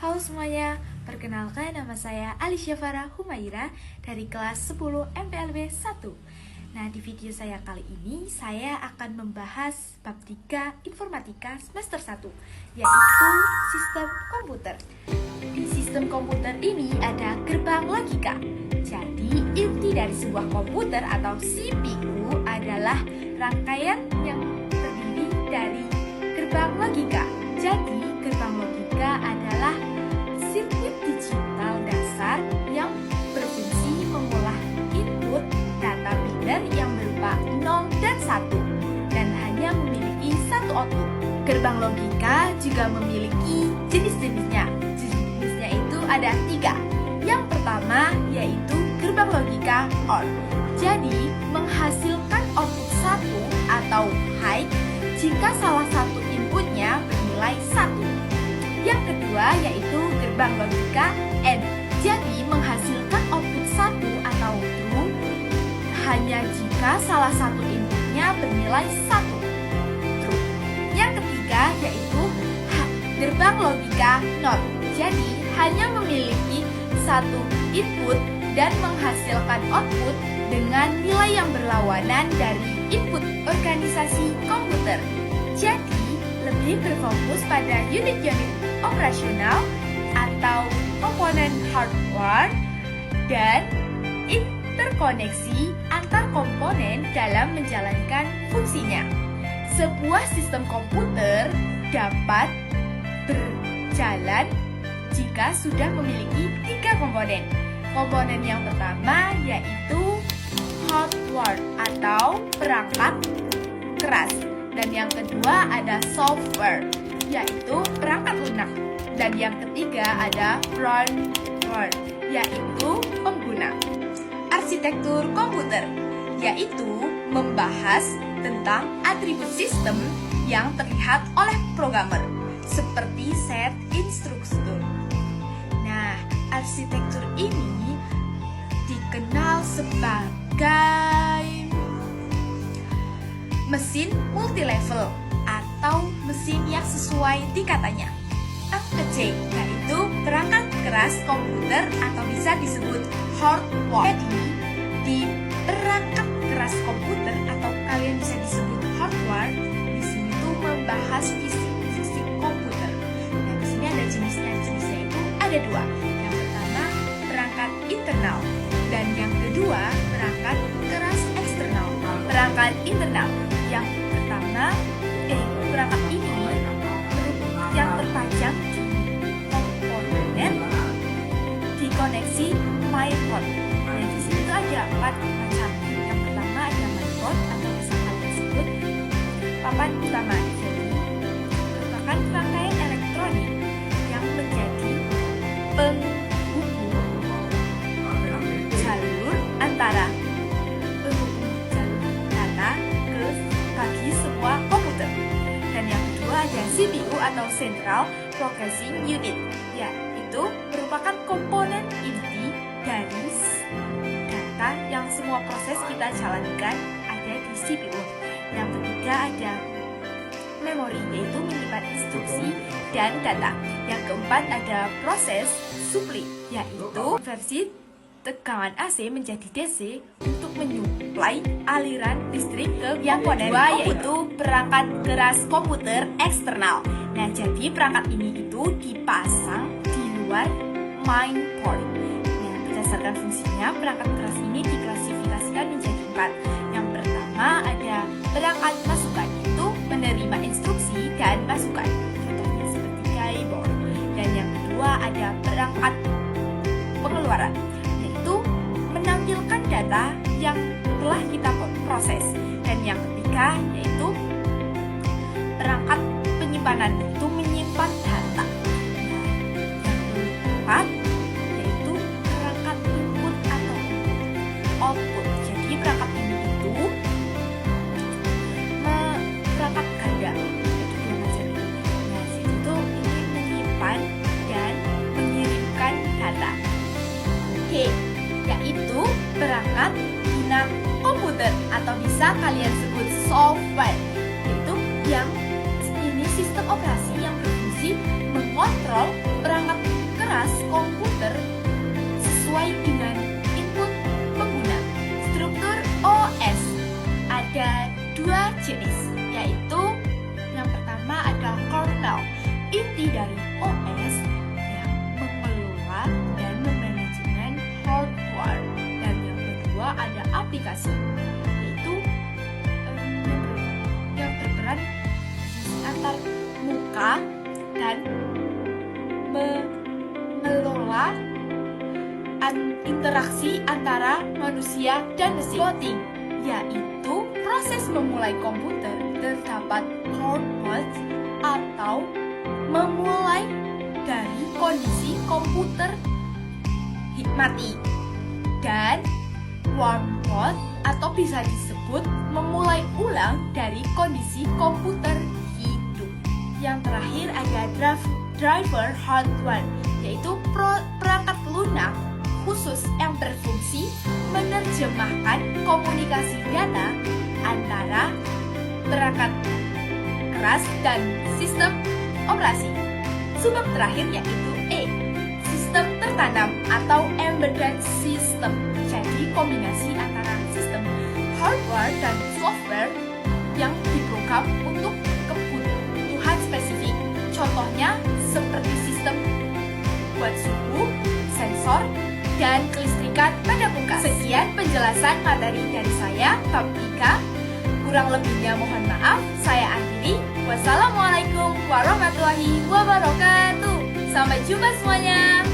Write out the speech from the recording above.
Halo semuanya, perkenalkan nama saya Alicia Farah Humaira dari kelas 10 MPLB 1. Nah, di video saya kali ini saya akan membahas bab 3 Informatika semester 1, yaitu sistem komputer. Di sistem komputer ini ada gerbang logika. Jadi, inti dari sebuah komputer atau CPU adalah rangkaian yang terdiri dari gerbang logika. Jadi, gerbang logika adalah sirkuit digital dasar yang berfungsi mengolah input data biner yang berupa 0 dan 1 dan hanya memiliki satu output. Gerbang logika juga memiliki jenis-jenisnya. Jenisnya itu ada 3. Yang pertama yaitu gerbang logika OR. Jadi, menghasilkan output 1 atau high jika salah satu inputnya bernilai 1. Yang kedua yaitu gerbang logika AND. Jadi, menghasilkan output 1 atau true hanya jika salah satu inputnya bernilai 1. True. Yang ketiga yaitu gerbang logika NOT. Jadi, hanya memiliki satu input dan menghasilkan output dengan nilai yang berlawanan dari input organisasi komputer. Jadi, lebih berfokus pada unit-unit operasional atau komponen hardware dan interkoneksi antar komponen dalam menjalankan fungsinya. Sebuah sistem komputer dapat berjalan jika sudah memiliki 3 komponen. Komponen yang pertama yaitu hardware atau perangkat keras. Dan yang kedua ada software, yaitu perangkat lunak. Dan yang ketiga ada firmware, yaitu pengguna. Arsitektur komputer, yaitu membahas tentang atribut sistem yang terlihat oleh programmer, seperti set instruktur. Nah, arsitektur ini dikenal sebagai mesin multilevel atau mesin yang sesuai tingkatannya. Yang ke-C yaitu perangkat keras komputer atau bisa disebut hardware. Jadi, di perangkat keras komputer atau kalian bisa disebut hardware, di sini tuh membahas fisik komputer. Nah, di sini ada jenisnya. Jenisnya itu ada 2. Yang pertama perangkat internal dan yang kedua perangkat keras eksternal. Perangkat internal yang pertama, perangkat ini yang terpajang di komponen dikoneksi mainboard. Nah, di sini tuh ada 4 macam. Yang pertama ada mainboard atau bisa kalian sebut papan utama. Jadi, merupakan rangkaian elektronik yang menjadi penghubung jalur antara bagi sebuah komputer. Dan yang kedua ada CPU atau Central Processing Unit, yaitu merupakan komponen inti dari data yang semua proses kita jalankan ada di CPU. Yang ketiga ada memori, yaitu menyimpan instruksi dan data. Yang keempat ada proses supply, yaitu versi tegangan AC menjadi DC untuk menyuplai aliran listrik ke komponen. Yang kedua yaitu perangkat keras komputer eksternal. Nah, jadi perangkat ini itu dipasang di luar main port. Nah, berdasarkan fungsinya, perangkat keras ini diklasifikasikan menjadi 4. Yang pertama ada perangkat masukan, itu menerima instruksi dan masukan, contohnya seperti keyboard. Dan yang kedua ada perangkat pengeluaran, menampilkan data yang telah kita proses. Dan yang ketiga yaitu perangkat penyimpanan, itu menyimpan data. Nah, yang keempat yaitu perangkat input atau output. Jadi perangkat ini itu perangkat ganda. Itu dua macam itu. Nah, itu ini menyimpan dan mengirimkan data. Oke, yaitu perangkat guna komputer atau bisa kalian sebut software, yaitu yang ini sistem operasi yang berfungsi mengontrol perangkat kelas komputer sesuai dengan input pengguna. Struktur OS ada dua jenis, yaitu yang pertama adalah kernel, inti dari OS yang mengelola dan memanajemen hardware, dan yang kedua ada aplikasi, yaitu yang berperan antar muka dan mengelola interaksi antara manusia dan mesin. Booting, yaitu proses memulai komputer. Terdapat hard boot atau memulai dari kondisi komputer mati, dan warm boot atau bisa disebut memulai ulang dari kondisi komputer hidup. Yang terakhir ada driver hardware, yaitu perangkat lunak khusus yang berfungsi menerjemahkan komunikasi data antara perangkat keras dan sistem operasi. Subbab terakhir yaitu E, sistem tertanam atau embedded system. Jadi kombinasi antara sistem hardware dan software yang diprogram untuk kebutuhan spesifik. Contohnya seperti sistem buat suhu, sensor, dan kelistrikan pada muka. Sekian penjelasan materi dari saya, bab 3. Kurang lebihnya mohon maaf, saya akhiri. Wassalamualaikum warahmatullahi wabarakatuh. Sampai jumpa semuanya.